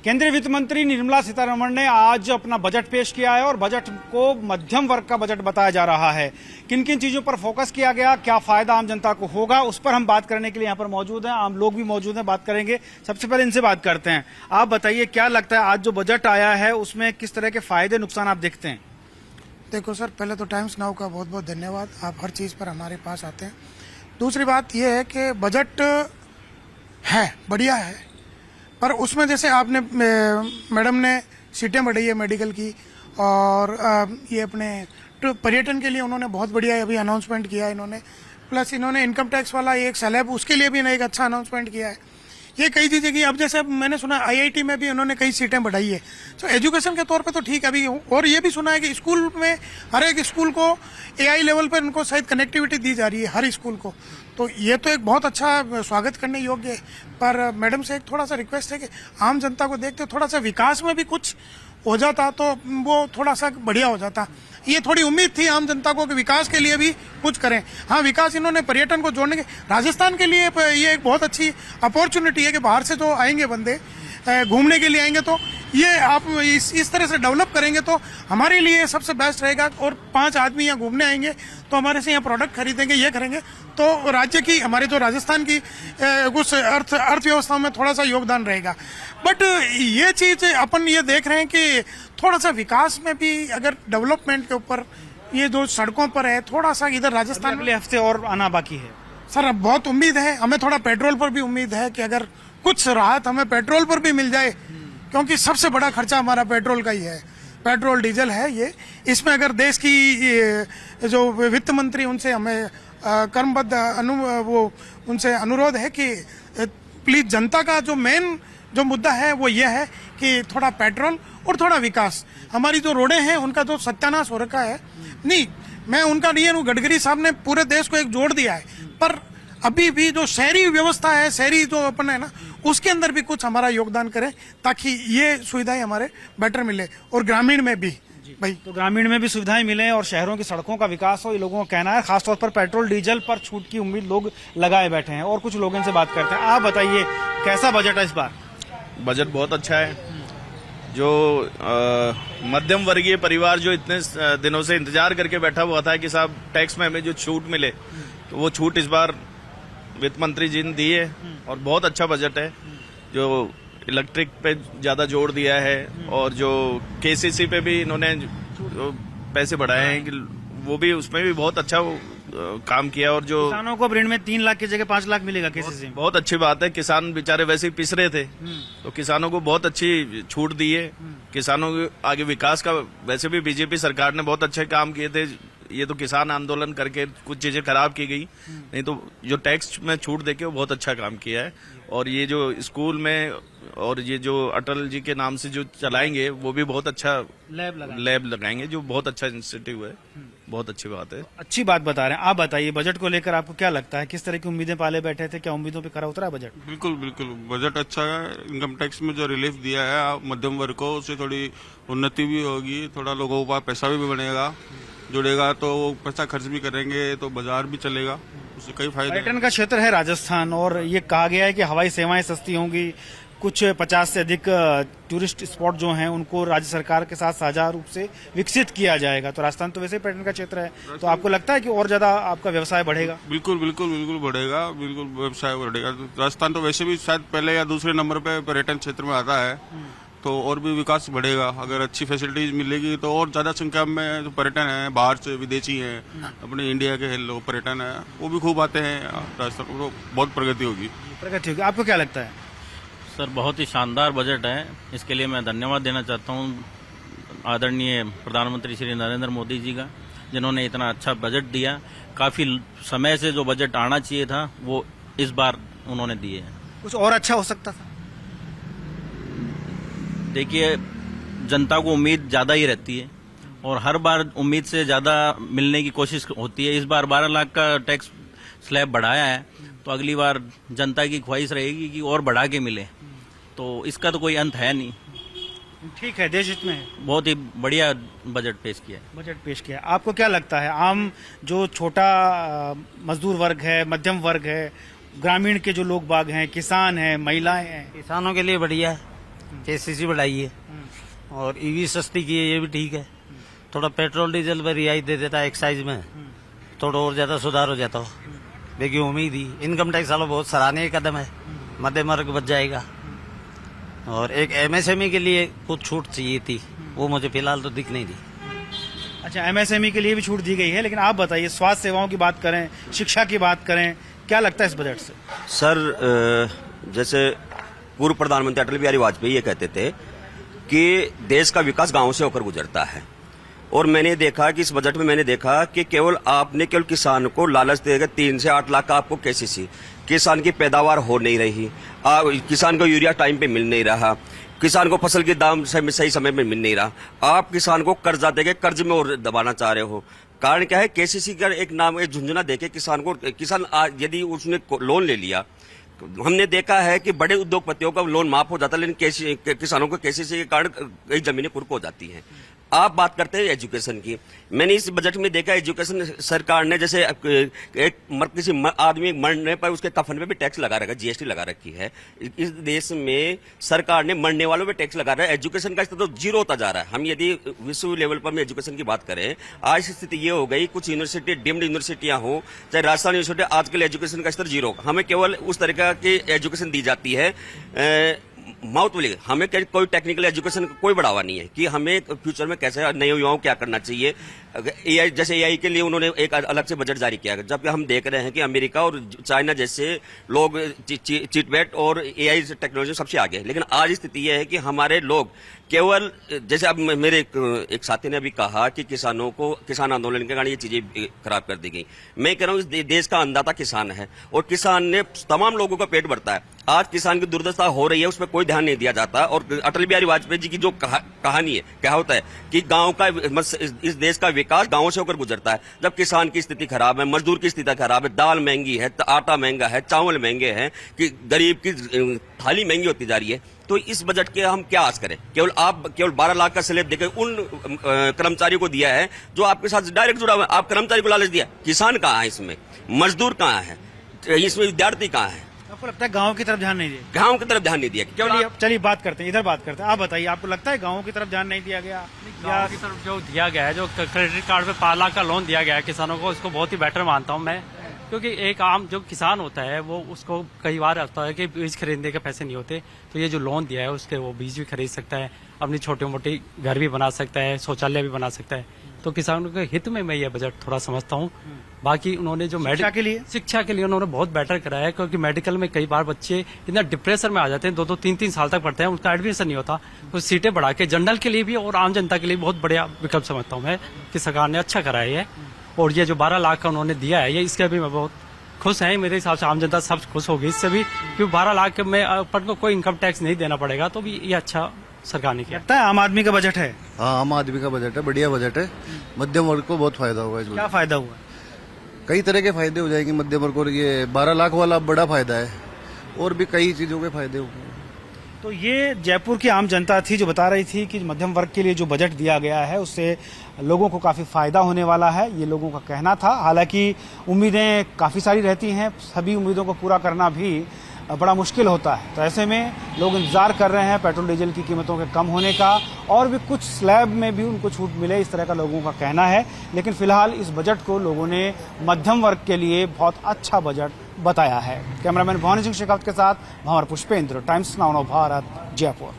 केंद्रीय वित्त मंत्री निर्मला सीतारमण ने आज अपना बजट पेश किया है और बजट को मध्यम वर्ग का बजट बताया जा रहा है। किन किन चीजों पर फोकस किया गया, क्या फायदा आम जनता को होगा, उस पर हम बात करने के लिए यहाँ पर मौजूद हैं। आम लोग भी मौजूद हैं, बात करेंगे। सबसे पहले इनसे बात करते हैं। आप बताइए, क्या लगता है आज जो बजट आया है उसमें किस तरह के फायदे नुकसान आप देखते हैं? देखो सर, पहले तो टाइम्स नाउ का बहुत बहुत धन्यवाद, आप हर चीज़ पर हमारे पास आते हैं। दूसरी बात यह है कि बजट है बढ़िया है, पर उसमें जैसे आपने मैडम ने सीटें बढ़ाई है मेडिकल की, और ये अपने पर्यटन के लिए उन्होंने बहुत बढ़िया अभी अनाउंसमेंट किया है इन्होंने। प्लस इन्होंने इनकम टैक्स वाला एक स्लैब, उसके लिए भी एक अच्छा अनाउंसमेंट किया है। ये कई चीजें की। अब जैसे मैंने सुना आईआईटी में भी उन्होंने कई सीटें बढ़ाई है, तो एजुकेशन के तौर पे तो ठीक है अभी। और ये भी सुना है कि स्कूल में हर एक स्कूल को एआई लेवल पर उनको शायद कनेक्टिविटी दी जा रही है हर स्कूल को, तो ये तो एक बहुत अच्छा स्वागत करने योग्य है। पर मैडम से एक थोड़ा सा रिक्वेस्ट है कि आम जनता को देखते थोड़ा सा विकास में भी कुछ हो जाता तो वो थोड़ा सा बढ़िया हो जाता। ये थोड़ी उम्मीद थी आम जनता को कि विकास के लिए भी कुछ करें। हाँ, विकास इन्होंने पर्यटन को जोड़ने के, राजस्थान के लिए ये एक बहुत अच्छी अपॉर्चुनिटी है कि बाहर से जो आएंगे बंदे घूमने के लिए आएंगे, तो ये आप इस तरह से डेवलप करेंगे तो हमारे लिए सबसे बेस्ट रहेगा। और 5 आदमी यहाँ घूमने आएंगे तो हमारे से यहाँ प्रोडक्ट खरीदेंगे, ये करेंगे तो राज्य की, हमारे जो राजस्थान की उस अर्थव्यवस्था में थोड़ा सा योगदान रहेगा। बट ये चीज अपन ये देख रहे हैं कि थोड़ा सा विकास में भी अगर डेवलपमेंट के ऊपर, ये जो सड़कों पर है थोड़ा सा इधर राजस्थान अगले हफ्ते और आना बाकी है सर। अब बहुत उम्मीद है हमें, थोड़ा पेट्रोल पर भी उम्मीद है कि अगर कुछ राहत हमें पेट्रोल पर भी मिल जाए, क्योंकि सबसे बड़ा खर्चा हमारा पेट्रोल का ही है, पेट्रोल डीजल है ये। इसमें अगर देश की जो वित्त मंत्री, उनसे हमें कर्मबद्ध उनसे अनुरोध है कि प्लीज जनता का जो मेन जो मुद्दा है वो ये है कि थोड़ा पेट्रोल और थोड़ा विकास। हमारी जो रोडें हैं उनका जो सत्यानाश हो रखा है, नहीं मैं उनका नहीं है, गडकरी साहब ने पूरे देश को एक जोड़ दिया है, पर अभी भी जो शहरी व्यवस्था है, शहरी जो अपन है ना, उसके अंदर भी कुछ हमारा योगदान करें ताकि ये सुविधाएं हमारे बेटर मिले, और ग्रामीण में भी भाई, तो ग्रामीण में भी सुविधाएं मिलें और शहरों की सड़कों का विकास हो, ये लोगों का कहना है। खासतौर पर पेट्रोल डीजल पर छूट की उम्मीद लोग लगाए बैठे हैं। और कुछ लोगों से बात करते हैं। आप बताइए, कैसा बजट है इस बार? बजट बहुत अच्छा है। जो मध्यम वर्गीय परिवार जो इतने दिनों से इंतजार करके बैठा हुआ था कि साहब टैक्स में हमें जो छूट मिले, तो वो छूट इस बार वित्त मंत्री जी ने दी है और बहुत अच्छा बजट है। जो इलेक्ट्रिक पे ज्यादा जोर दिया है और जो केसीसी पे भी इन्होंने पैसे बढ़ाए हैं कि वो भी, उसमें भी बहुत अच्छा काम किया। और जो किसानों को ऋण में 3 लाख की जगह 5 लाख मिलेगा केसीसी में, बहुत अच्छी बात है। किसान बेचारे वैसे ही पिस रहे थे, तो किसानों को बहुत अच्छी छूट दी है। किसानों के आगे विकास का, वैसे भी बीजेपी सरकार ने बहुत अच्छे काम किए थे, ये तो किसान आंदोलन करके कुछ चीजें खराब की गई, नहीं तो जो टैक्स में छूट देके वो बहुत अच्छा काम किया है। और ये जो स्कूल में और ये जो अटल जी के नाम से जो चलाएंगे, वो भी बहुत अच्छा लैब लगाएंगे, जो बहुत अच्छा इंस्टीट्यूट है, बहुत अच्छी बात है। अच्छी बात बता रहे हैं। आप बताइए, बजट को लेकर आपको क्या लगता है, किस तरह की उम्मीदें पाले बैठे थे, क्या उम्मीदों पे खरा उतरा बजट? बिल्कुल बिल्कुल, बजट अच्छा है। इनकम टैक्स में जो रिलीफ दिया है मध्यम वर्ग को, उससे थोड़ी उन्नति भी होगी, थोड़ा लोगों के पास पैसा भी बनेगा, जुड़ेगा तो वो पैसा खर्च भी करेंगे तो बाजार भी चलेगा, उससे कई फायदे। पर्यटन का क्षेत्र है राजस्थान, और ये कहा गया है कि हवाई सेवाएं सस्ती होंगी। कुछ 50 से अधिक टूरिस्ट स्पॉट जो हैं उनको राज्य सरकार के साथ साझा रूप से विकसित किया जाएगा। तो राजस्थान तो वैसे ही पर्यटन का क्षेत्र है, तो आपको लगता है कि और ज्यादा आपका व्यवसाय बढ़ेगा? बिल्कुल बिल्कुल बिल्कुल बढ़ेगा, बिल्कुल व्यवसाय बढ़ेगा। राजस्थान तो वैसे भी शायद पहले या दूसरे नंबर पे पर्यटन क्षेत्र में आता है, तो और भी विकास बढ़ेगा। अगर अच्छी फैसिलिटीज मिलेगी तो और ज्यादा संख्या में जो पर्यटन है, बाहर से विदेशी हैं, अपने इंडिया के लोग पर्यटन है, वो भी खूब आते हैं राजस्थान को, बहुत प्रगति होगी। आपको क्या लगता है? सर, बहुत ही शानदार बजट है। इसके लिए मैं धन्यवाद देना चाहता हूँ आदरणीय प्रधानमंत्री श्री नरेंद्र मोदी जी का, जिन्होंने इतना अच्छा बजट दिया। काफी समय से जो बजट आना चाहिए था वो इस बार उन्होंने दिए हैं। कुछ और अच्छा हो सकता था? देखिए, जनता को उम्मीद ज्यादा ही रहती है और हर बार उम्मीद से ज्यादा मिलने की कोशिश होती है। इस बार 12 लाख का टैक्स स्लैब बढ़ाया है, तो अगली बार जनता की ख्वाहिश रहेगी कि और बढ़ा के मिले, तो इसका तो कोई अंत है नहीं। ठीक है, देश हित में है। बहुत ही बढ़िया बजट पेश किया है। आपको क्या लगता है, आम जो छोटा मजदूर वर्ग है, मध्यम वर्ग है, ग्रामीण के जो लोग बाग हैं, किसान हैं, महिलाएं हैं? किसानों के लिए बढ़िया है। केसीसी बढ़ाई है और ईवी सस्ती की है, ये भी ठीक है। थोड़ा पेट्रोल डीजल पर रियायत दे देता है एक्साइज में, थोड़ा और ज्यादा सुधार हो जाता हो। देखिए उम्मीद ही इनकम टैक्स वाला बहुत सराहनीय कदम है, मध्यम वर्ग बच जाएगा। और एक एमएसएमई के लिए कुछ छूट चाहिए थी, वो मुझे फिलहाल तो दिख नहीं दी। अच्छा, एमएसएमई के लिए भी छूट दी गई है, लेकिन आप बताइए स्वास्थ्य सेवाओं की बात करें, शिक्षा की बात करें, क्या लगता है इस बजट से? सर, जैसे पूर्व प्रधानमंत्री अटल बिहारी वाजपेयी ये कहते थे कि देश का विकास गांव से होकर गुजरता है, और मैंने देखा कि इस बजट में मैंने देखा कि केवल किसान को लालच देकर 3 से 8 लाख का आपको केसीसी, किसान की पैदावार हो नहीं रही, किसान को यूरिया टाइम पे मिल नहीं रहा, किसान को फसल के दाम सही समय में मिल नहीं रहा, आप किसान को कर्जा देके कर्ज में और दबाना चाह रहे हो। कारण क्या है? केसीसी का एक नाम, एक झुंझुना देके किसान यदि उसने लोन ले लिया, हमने देखा है कि बड़े उद्योगपतियों का लोन माफ हो जाता है, लेकिन किसानों को केसीसी के कारण कई जमीनें कुर्क हो जाती हैं। आप बात करते हैं एजुकेशन की, मैंने इस बजट में देखा एजुकेशन सरकार ने जैसे किसी आदमी मरने पर उसके कफन पे भी टैक्स लगा रखा है, जीएसटी लगा रखी है। इस देश में सरकार ने मरने वालों पे टैक्स लगा रहा है, एजुकेशन का स्तर तो जीरो होता जा रहा है। हम यदि विश्व लेवल पर एजुकेशन की बात करें, आज स्थिति ये हो गई, कुछ यूनिवर्सिटी डीम्ड यूनिवर्सिटियां हो चाहे राजस्थान यूनिवर्सिटी, आजकल एजुकेशन का स्तर जीरो। हमें केवल उस तरह की एजुकेशन दी जाती है माउथ वाली, हमें कोई टेक्निकल एजुकेशन का कोई बढ़ावा नहीं है कि हमें फ्यूचर में कैसे नए युवाओं क्या करना चाहिए। एआई, जैसे एआई के लिए उन्होंने एक अलग से बजट जारी किया, जबकि हम देख रहे हैं कि अमेरिका और चाइना जैसे लोग चिटबैट और एआई टेक्नोलॉजी सबसे आगे है, लेकिन आज स्थिति यह है कि हमारे लोग केवल, जैसे अब मेरे एक साथी ने अभी कहा कि किसान आंदोलन के कारण ये चीजें खराब कर दी गई। मैं कह रहा हूँ इस देश का अन्नदाता किसान है और किसान ने तमाम लोगों का पेट भरता है। आज किसान की दुर्दशा हो रही है, उस पर कोई ध्यान नहीं दिया जाता। और अटल बिहारी वाजपेयी जी की जो कहानी है, क्या होता है कि गांव का, इस देश का विकास गांवों से होकर गुजरता है। जब किसान की स्थिति खराब है, मजदूर की स्थिति खराब है, दाल महंगी है, आटा महंगा है, चावल महंगे हैं, कि गरीब की थाली महंगी होती जा रही है, तो इस बजट के हम क्या आस करें? केवल 12 लाख का स्लैब देकर उन कर्मचारियों को दिया है जो आपके साथ डायरेक्ट जुड़ा हुआ है। आप कर्मचारी को लालच दिया, किसान कहाँ है इसमें? मजदूर कहाँ है इसमें? विद्यार्थी कहाँ है? आपको लगता है गाँव की तरफ ध्यान नहीं दिया? गांव की तरफ ध्यान नहीं दिया। चलिए बात करते हैं, इधर बात करते हैं। आप बताइए, आपको लगता है गाँव की तरफ ध्यान नहीं दिया गया? गाँव की तरफ जो दिया गया है, जो क्रेडिट कार्ड पे 5 लाख का लोन दिया गया है किसानों को, इसको बहुत ही बेटर मानता हूँ मैं। क्योंकि एक आम जो किसान होता है वो, उसको कई बार होता है कि बीज खरीदने के पैसे नहीं होते, तो ये जो लोन दिया है उसके वो बीज भी खरीद सकता है, अपनी छोटी मोटी घर भी बना सकता है, शौचालय भी बना सकता है। तो किसानों के हित में मैं ये बजट थोड़ा समझता हूँ। बाकी उन्होंने जो शिक्षा के लिए उन्होंने बहुत बेटर कराया है, क्योंकि मेडिकल में कई बार बच्चे इतना डिप्रेशन में आ जाते हैं, 2-2, 3-3 साल तक पढ़ते हैं, उनका एडमिशन नहीं होता। तो सीटें बढ़ा के जनरल के लिए भी और आम जनता के लिए बहुत बढ़िया विकल्प समझता हूँ मैं कि सरकार ने अच्छा कराया है। और ये जो 12 लाख का उन्होंने दिया है, ये इसके भी मैं बहुत खुश है। मेरे हिसाब से आम जनता सब खुश होगी इससे भी, क्योंकि 12 लाख में अपन को कोई इनकम टैक्स नहीं देना पड़ेगा, तो भी ये अच्छा सरकार ने किया। लगता है आम आदमी का बजट है? हाँ, आम आदमी का बजट है, बढ़िया बजट है। मध्यम वर्ग को बहुत फायदा होगा इसमें। क्या फायदा हुआ? कई तरह के फायदे हो जाएंगे मध्यम वर्ग को। ये 12 लाख वाला बड़ा फायदा है, और भी कई चीजों के फायदे होंगे। तो ये जयपुर की आम जनता थी जो बता रही थी कि मध्यम वर्ग के लिए जो बजट दिया गया है उससे लोगों को काफ़ी फायदा होने वाला है, ये लोगों का कहना था। हालांकि उम्मीदें काफ़ी सारी रहती हैं, सभी उम्मीदों को पूरा करना भी बड़ा मुश्किल होता है। तो ऐसे में लोग इंतजार कर रहे हैं पेट्रोल डीजल की कीमतों के कम होने का, और भी कुछ स्लैब में भी उनको छूट मिले, इस तरह का लोगों का कहना है। लेकिन फिलहाल इस बजट को लोगों ने मध्यम वर्ग के लिए बहुत अच्छा बजट बताया है। कैमरामैन भवानी सिंह शेखावत के साथ भंवर पुष्पेंद्र, टाइम्स नाउ भारत, जयपुर।